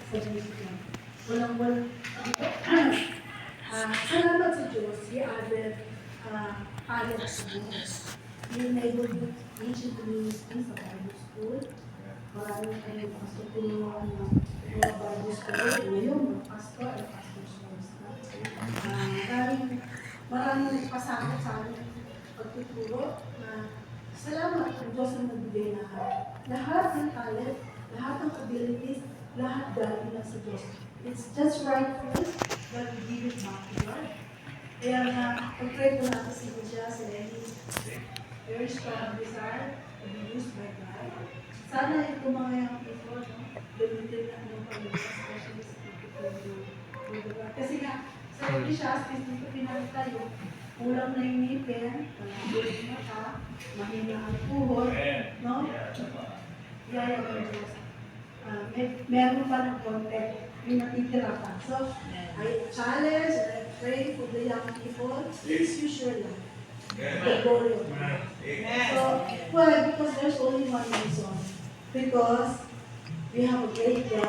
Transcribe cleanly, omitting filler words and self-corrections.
sa music lang. Walang salamat sa Diyos, He added talent sa buhay. He enabled me to teach in communities sa Bible school. Maraming kayong pastor tulungan ng mga Bible school. Ngayon, mga pastor at pastor schools na. Maraming nagpasakot sa amin pagtuturo na salamat ang Diyos ang nagbigay lahat. Lahat ng talent, lahat ng abilities, lahat galing lang sa Diyos. It's just rightful that we give it back to God. Kaya nga, pag-pray po natin si Lucia, si Lenny, very strong desire to be used by God. Sana itong mga young people, no, gamitin na ang pag-ibig, especially sa people. Kasi nga, sa Ecclesiastes, dito pinakita yung kulang na yung ngipin, malabo yung mata, mahina ang tuhod, no? Yaya ng Diyos. Meron pa ng content yung natitira pa. So, I challenge and I pray for the young people, please use your life. The glory of God. So, why? Because there's only one reason. Because we have a great God.